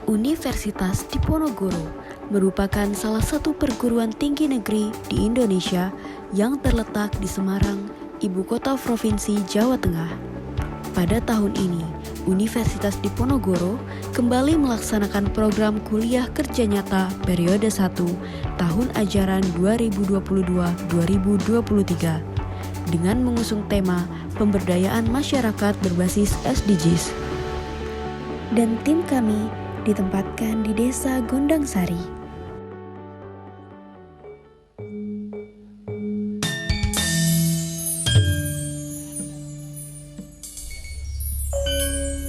Universitas Diponegoro merupakan salah satu perguruan tinggi negeri di Indonesia yang terletak di Semarang, ibu kota provinsi Jawa Tengah. Pada tahun ini, Universitas Diponegoro kembali melaksanakan program kuliah kerja nyata periode 1 tahun ajaran 2022-2023 dengan mengusung tema pemberdayaan masyarakat berbasis SDGs. Dan tim kami ditempatkan di Desa Gondangsari.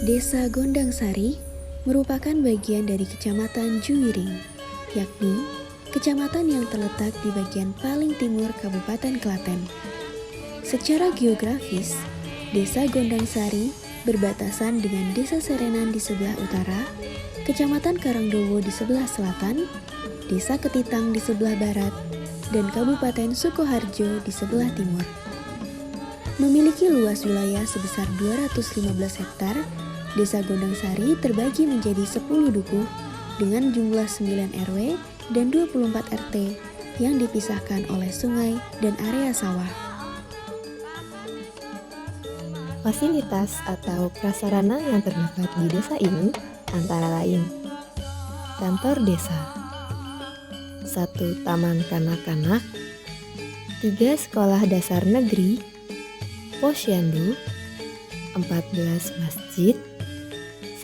Desa Gondangsari merupakan bagian dari Kecamatan Juwiring, yakni kecamatan yang terletak di bagian paling timur Kabupaten Klaten. Secara geografis, Desa Gondangsari berbatasan dengan Desa Serenan di sebelah utara, Kecamatan Karangdowo di sebelah selatan, Desa Ketitang di sebelah barat, dan Kabupaten Sukoharjo di sebelah timur. Memiliki luas wilayah sebesar 215 hektar, Desa Gondangsari terbagi menjadi 10 dukuh dengan jumlah 9 RW dan 24 RT yang dipisahkan oleh sungai dan area sawah. Fasilitas atau prasarana yang terdapat di desa ini antara lain: kantor desa, 1 taman kanak-kanak, 3 sekolah dasar negeri, posyandu, 14 masjid,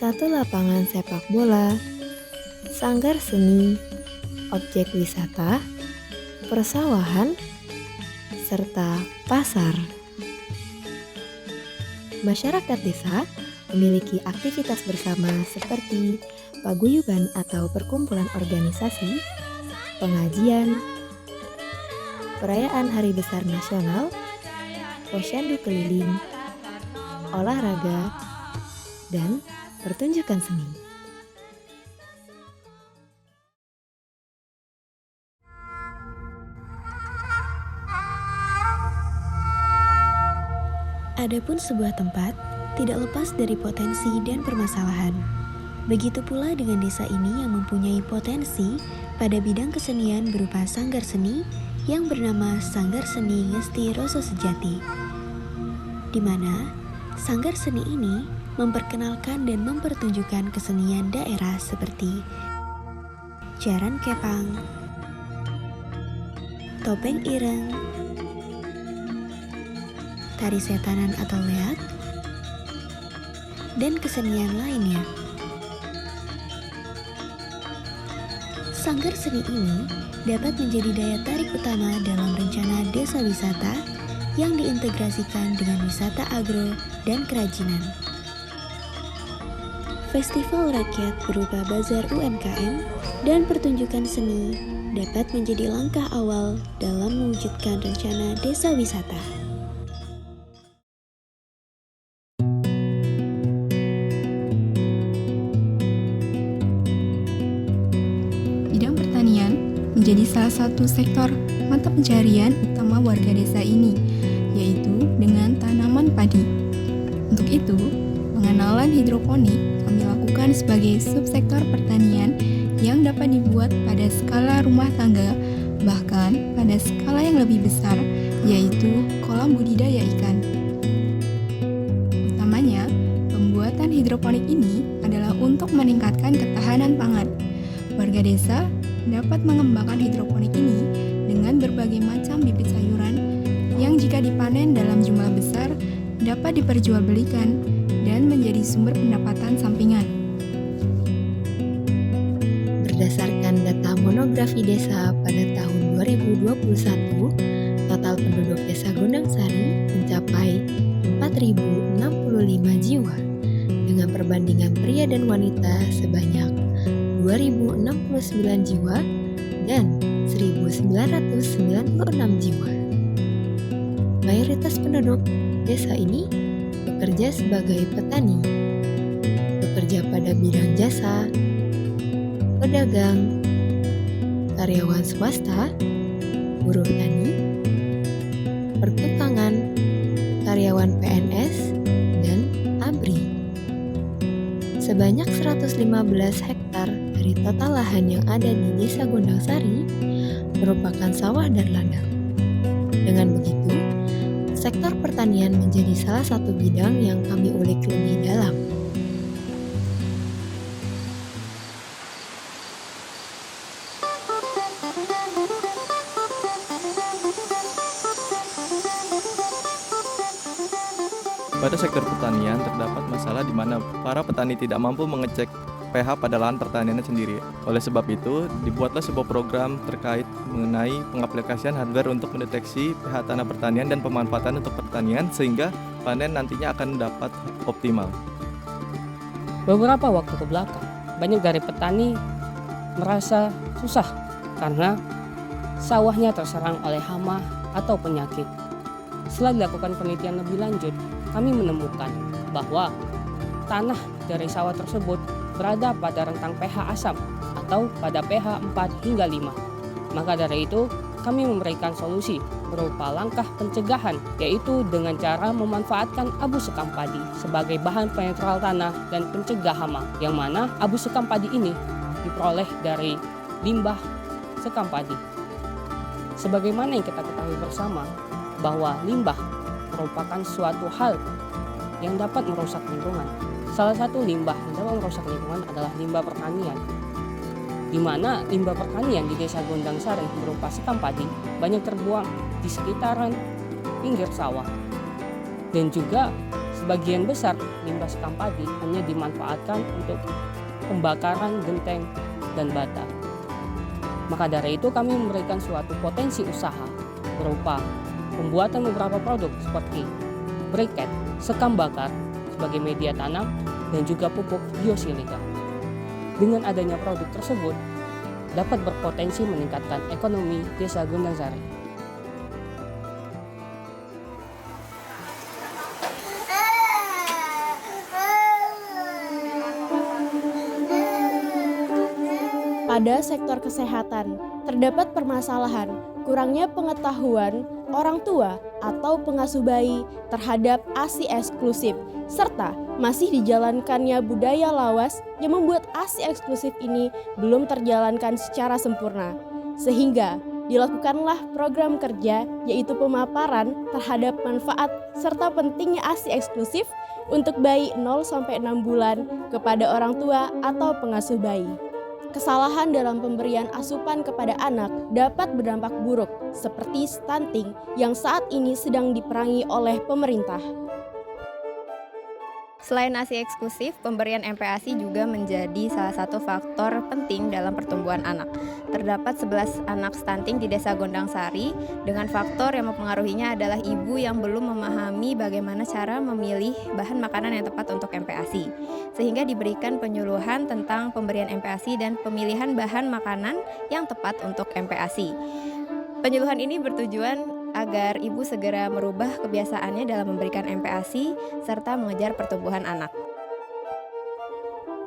1 lapangan sepak bola, sanggar seni, objek wisata, persawahan, serta pasar. Masyarakat desa memiliki aktivitas bersama seperti paguyuban atau perkumpulan organisasi, pengajian, perayaan hari besar nasional, posyandu keliling, olahraga, dan pertunjukan seni. Adapun sebuah tempat tidak lepas dari potensi dan permasalahan. Begitu pula dengan desa ini yang mempunyai potensi pada bidang kesenian berupa sanggar seni yang bernama Sanggar Seni Ngesti Roso Sejati, di mana sanggar seni ini memperkenalkan dan mempertunjukkan kesenian daerah seperti jaran kepang, topeng ireng, tari setanan atau leak, dan kesenian lainnya. Sanggar seni ini dapat menjadi daya tarik utama dalam rencana desa wisata yang diintegrasikan dengan wisata agro dan kerajinan. Festival rakyat berupa bazar UMKM dan pertunjukan seni dapat menjadi langkah awal dalam mewujudkan rencana desa wisata. Bidang pertanian menjadi salah satu sektor mata pencarian utama warga desa ini, yaitu dengan tanaman padi. Untuk itu, pengenalan hidroponik kami lakukan sebagai subsektor pertanian yang dapat dibuat pada skala rumah tangga, bahkan pada skala yang lebih besar, yaitu kolam budidaya ikan. Utamanya, pembuatan hidroponik ini adalah untuk meningkatkan ketahanan pangan. Warga desa dapat mengembangkan hidroponik ini dengan berbagai macam bibit sayuran yang jika dipanen dalam jumlah besar dapat diperjualbelikan dan menjadi sumber pendapatan sampingan. Berdasarkan data monografi desa pada tahun 2021, total penduduk desa Gondangsari mencapai 4.065 jiwa dengan perbandingan pria dan wanita sebanyak 2.069 jiwa dan 1.996 jiwa. Mayoritas penduduk desa ini bekerja sebagai petani, bekerja pada bidang jasa, pedagang, karyawan swasta, buruh tani, pertukangan, karyawan PNS, dan ABRI. Sebanyak 115 hektar dari total lahan yang ada di Desa Gondang Sari merupakan sawah dan ladang. Dengan begitu, sektor pertanian menjadi salah satu bidang yang kami ulik lebih dalam. Pada sektor pertanian terdapat masalah di mana para petani tidak mampu mengecek pH pada lahan pertaniannya sendiri. Oleh sebab itu, dibuatlah sebuah program terkait mengenai pengaplikasian hardware untuk mendeteksi pH tanah pertanian dan pemanfaatan untuk pertanian sehingga panen nantinya akan dapat optimal. Beberapa waktu ke belakang, banyak dari petani merasa susah karena sawahnya terserang oleh hama atau penyakit. Setelah dilakukan penelitian lebih lanjut, kami menemukan bahwa tanah dari sawah tersebut berada pada rentang pH asam atau pada pH 4 hingga 5. Maka dari itu, kami memberikan solusi berupa langkah pencegahan, yaitu dengan cara memanfaatkan abu sekam padi sebagai bahan penetral tanah dan pencegah hama, yang mana abu sekam padi ini diperoleh dari limbah sekam padi. Sebagaimana yang kita ketahui bersama, bahwa limbah merupakan suatu hal yang dapat merusak lingkungan. Salah satu limbah yang dapat merusak lingkungan adalah limbah pertanian, di mana limbah pertanian di Desa Gondang Sari berupa sekam padi banyak terbuang di sekitaran pinggir sawah. Dan juga sebagian besar limbah sekam padi hanya dimanfaatkan untuk pembakaran genteng dan bata. Maka dari itu kami memberikan suatu potensi usaha berupa pembuatan beberapa produk seperti briket, sekam bakar sebagai media tanam, dan juga pupuk biosilika. Dengan adanya produk tersebut, dapat berpotensi meningkatkan ekonomi Desa Gondang Sari. Pada sektor kesehatan, terdapat permasalahan kurangnya pengetahuan orang tua atau pengasuh bayi terhadap ASI eksklusif, serta masih dijalankannya budaya lawas yang membuat ASI eksklusif ini belum terjalankan secara sempurna. Sehingga dilakukanlah program kerja, yaitu pemaparan terhadap manfaat serta pentingnya ASI eksklusif untuk bayi 0-6 bulan kepada orang tua atau pengasuh bayi. Kesalahan dalam pemberian asupan kepada anak dapat berdampak buruk, seperti stunting yang saat ini sedang diperangi oleh pemerintah. Selain ASI eksklusif, pemberian MPASI juga menjadi salah satu faktor penting dalam pertumbuhan anak. Terdapat 11 anak stunting di Desa Gondang Sari, dengan faktor yang mempengaruhinya adalah ibu yang belum memahami bagaimana cara memilih bahan makanan yang tepat untuk MPASI. Sehingga diberikan penyuluhan tentang pemberian MPASI dan pemilihan bahan makanan yang tepat untuk MPASI. Penyuluhan ini bertujuan agar ibu segera merubah kebiasaannya dalam memberikan MPASI serta mengejar pertumbuhan anak.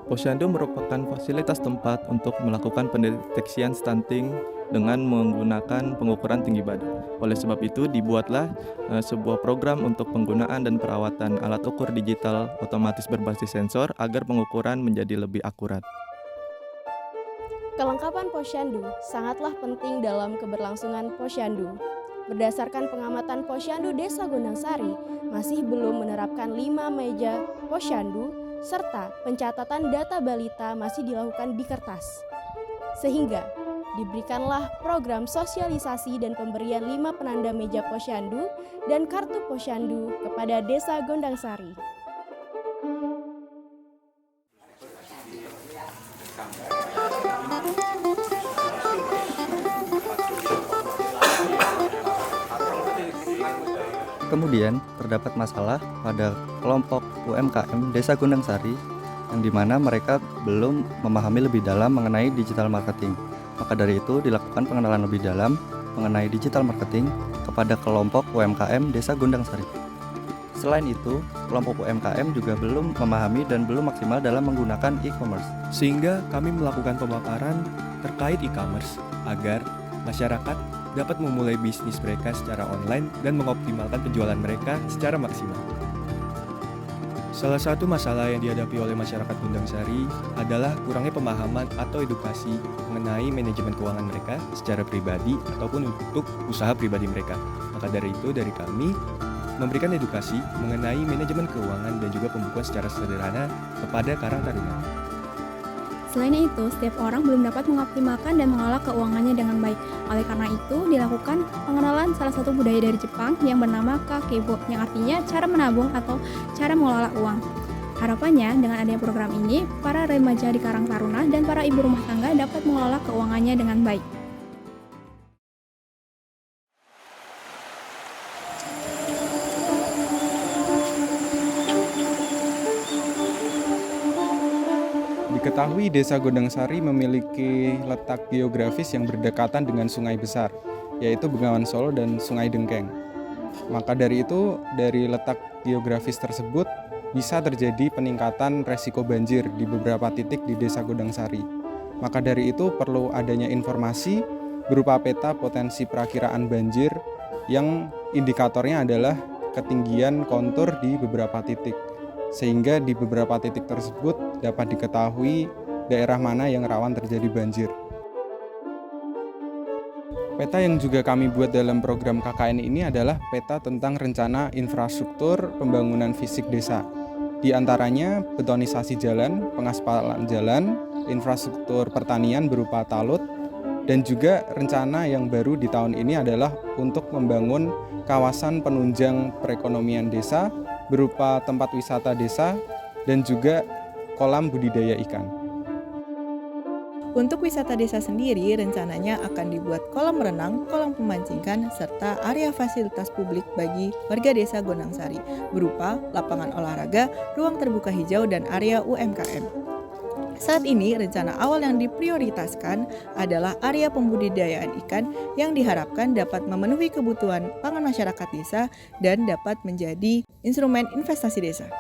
Posyandu merupakan fasilitas tempat untuk melakukan pendeteksian stunting dengan menggunakan pengukuran tinggi badan. Oleh sebab itu, dibuatlah sebuah program untuk penggunaan dan perawatan alat ukur digital otomatis berbasis sensor agar pengukuran menjadi lebih akurat. Kelengkapan posyandu sangatlah penting dalam keberlangsungan posyandu. Berdasarkan pengamatan posyandu Desa Gondang Sari, masih belum menerapkan 5 meja posyandu, serta pencatatan data balita masih dilakukan di kertas. Sehingga diberikanlah program sosialisasi dan pemberian 5 penanda meja posyandu dan kartu posyandu kepada Desa Gondang Sari. Kemudian terdapat masalah pada kelompok UMKM Desa Gondang Sari yang dimana mereka belum memahami lebih dalam mengenai digital marketing. Maka dari itu dilakukan pengenalan lebih dalam mengenai digital marketing kepada kelompok UMKM Desa Gondang Sari. Selain itu, kelompok UMKM juga belum memahami dan belum maksimal dalam menggunakan e-commerce. Sehingga kami melakukan pemaparan terkait e-commerce agar masyarakat dapat memulai bisnis mereka secara online dan mengoptimalkan penjualan mereka secara maksimal. Salah satu masalah yang dihadapi oleh masyarakat Gundang Sari adalah kurangnya pemahaman atau edukasi mengenai manajemen keuangan mereka secara pribadi ataupun untuk usaha pribadi mereka. Maka dari itu, dari kami memberikan edukasi mengenai manajemen keuangan dan juga pembukuan secara sederhana kepada Karang Taruna. Selain itu, setiap orang belum dapat mengoptimalkan dan mengelola keuangannya dengan baik. Oleh karena itu, dilakukan pengenalan salah satu budaya dari Jepang yang bernama kakeibo, yang artinya cara menabung atau cara mengelola uang. Harapannya, dengan adanya program ini, para remaja di Karang Taruna dan para ibu rumah tangga dapat mengelola keuangannya dengan baik. Diketahui Desa Gondang Sari memiliki letak geografis yang berdekatan dengan sungai besar, yaitu Bengawan Solo dan Sungai Dengkeng. Maka dari itu, dari letak geografis tersebut bisa terjadi peningkatan resiko banjir di beberapa titik di Desa Gondang Sari. Maka dari itu perlu adanya informasi berupa peta potensi perakiraan banjir yang indikatornya adalah ketinggian kontur di beberapa titik. Sehingga di beberapa titik tersebut dapat diketahui daerah mana yang rawan terjadi banjir. Peta yang juga kami buat dalam program KKN ini adalah peta tentang rencana infrastruktur pembangunan fisik desa. Di antaranya betonisasi jalan, pengaspalan jalan, infrastruktur pertanian berupa talut, dan juga rencana yang baru di tahun ini adalah untuk membangun kawasan penunjang perekonomian desa berupa tempat wisata desa dan juga kolam budidaya ikan. Untuk wisata desa sendiri, rencananya akan dibuat kolam renang, kolam pemancingan, serta area fasilitas publik bagi warga desa Gondang Sari, berupa lapangan olahraga, ruang terbuka hijau, dan area UMKM. Saat ini, rencana awal yang diprioritaskan adalah area pembudidayaan ikan yang diharapkan dapat memenuhi kebutuhan pangan masyarakat desa dan dapat menjadi instrumen investasi desa.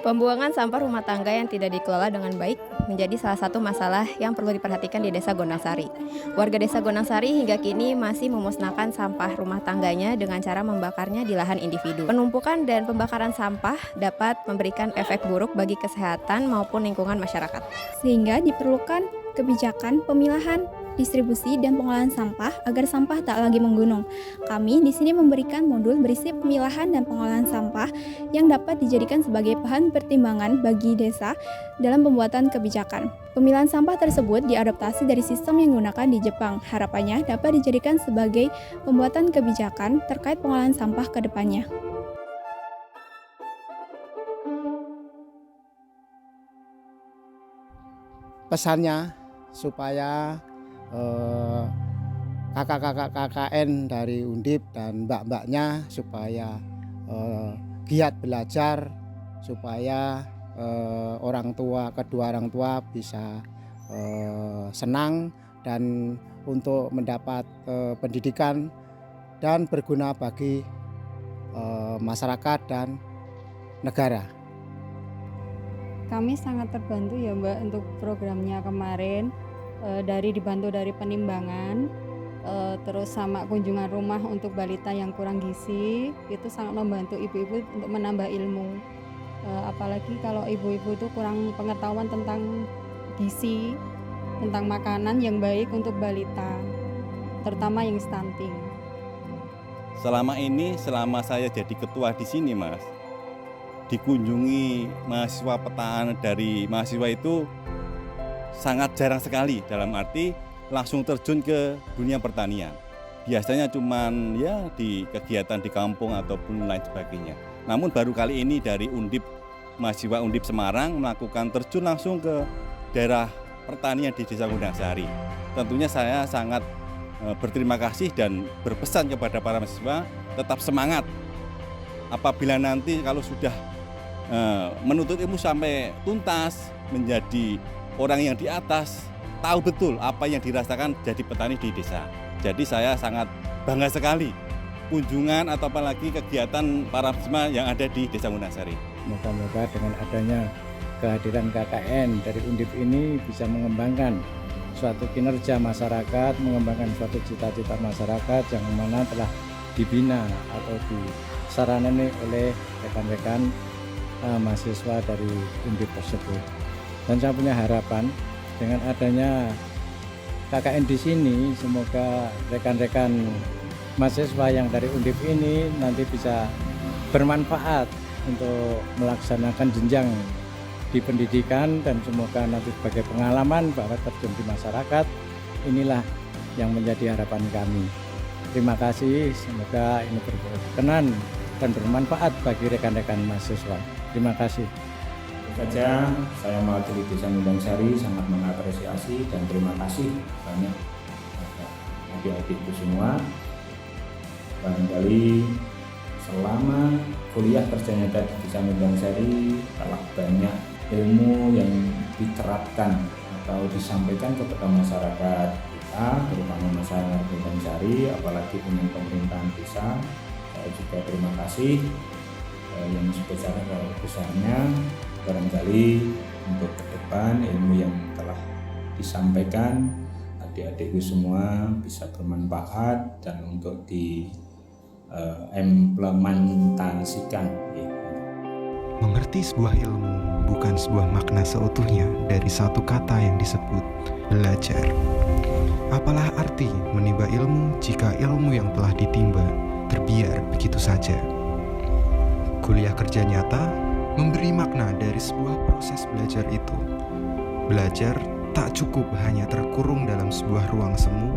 Pembuangan sampah rumah tangga yang tidak dikelola dengan baik menjadi salah satu masalah yang perlu diperhatikan di Desa Gondang Sari. Warga Desa Gondang Sari hingga kini masih memusnahkan sampah rumah tangganya dengan cara membakarnya di lahan individu. Penumpukan dan pembakaran sampah dapat memberikan efek buruk bagi kesehatan maupun lingkungan masyarakat. Sehingga diperlukan kebijakan pemilahan, distribusi, dan pengolahan sampah agar sampah tak lagi menggunung. Kami di sini memberikan modul berisi pemilahan dan pengolahan sampah yang dapat dijadikan sebagai bahan pertimbangan bagi desa dalam pembuatan kebijakan. Pemilahan sampah tersebut diadaptasi dari sistem yang digunakan di Jepang. Harapannya dapat dijadikan sebagai pembuatan kebijakan terkait pengolahan sampah ke depannya. Pesannya supaya kakak-kakak KKN dari Undip dan mbak-mbaknya supaya giat belajar, supaya kedua orang tua bisa senang dan untuk mendapat pendidikan dan berguna bagi masyarakat dan negara. Kami sangat terbantu ya Mbak untuk programnya kemarin. Dibantu dari penimbangan, terus sama kunjungan rumah untuk balita yang kurang gizi, itu sangat membantu ibu-ibu untuk menambah ilmu. Apalagi kalau ibu-ibu itu kurang pengetahuan tentang gizi, tentang makanan yang baik untuk balita, terutama yang stunting. Selama saya jadi ketua di sini, Mas, dikunjungi mahasiswa petaan dari mahasiswa itu sangat jarang sekali, dalam arti langsung terjun ke dunia pertanian. Biasanya cuman ya di kegiatan di kampung ataupun lain sebagainya. Namun baru kali ini dari Undip, mahasiswa Undip Semarang melakukan terjun langsung ke daerah pertanian di Desa Gondang Sari. Tentunya saya sangat berterima kasih dan berpesan kepada para mahasiswa tetap semangat. Apabila nanti kalau sudah menuntut ilmu sampai tuntas menjadi orang yang di atas, tahu betul apa yang dirasakan jadi petani di desa. Jadi saya sangat bangga sekali kunjungan atau apalagi kegiatan para mahasiswa yang ada di Desa Gondang Sari. Moga-moga dengan adanya kehadiran KKN dari Undip ini bisa mengembangkan suatu kinerja masyarakat, mengembangkan suatu cita-cita masyarakat yang mana telah dibina atau disarani oleh rekan-rekan mahasiswa dari Undip tersebut. Dan saya punya harapan dengan adanya KKN di sini, semoga rekan-rekan mahasiswa yang dari Undip ini nanti bisa bermanfaat untuk melaksanakan jenjang di pendidikan, dan semoga nanti sebagai pengalaman bahwa terjun di masyarakat. Inilah yang menjadi harapan kami. Terima kasih, semoga ini berkenan dan bermanfaat bagi rekan-rekan mahasiswa. Terima kasih. Saja saya mewakili Desa Gundang Sari sangat mengapresiasi dan terima kasih banyak adik-adikku semua. Barangkali selama kuliah ternyata di Desa Gundang Sari telah banyak ilmu yang diterapkan atau disampaikan kepada masyarakat kita, terutama masyarakat Gundang Sari, apalagi dengan pemerintahan desa. Saya juga terima kasih yang sebesar-besarnya. Barangkali untuk ke depan ilmu yang telah disampaikan adik-adikku semua bisa bermanfaat dan untuk diimplementasikan. Mengerti sebuah ilmu bukan sebuah makna seutuhnya dari satu kata yang disebut belajar. Apalah arti menimba ilmu jika ilmu yang telah ditimba terbiar begitu saja? Kuliah kerja nyata memberi makna dari sebuah proses belajar itu. Belajar tak cukup hanya terkurung dalam sebuah ruang semu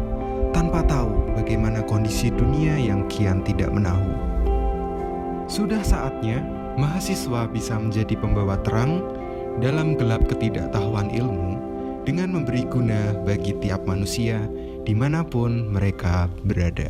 tanpa tahu bagaimana kondisi dunia yang kian tidak menahu. Sudah saatnya mahasiswa bisa menjadi pembawa terang dalam gelap ketidaktahuan ilmu dengan memberi guna bagi tiap manusia dimanapun mereka berada.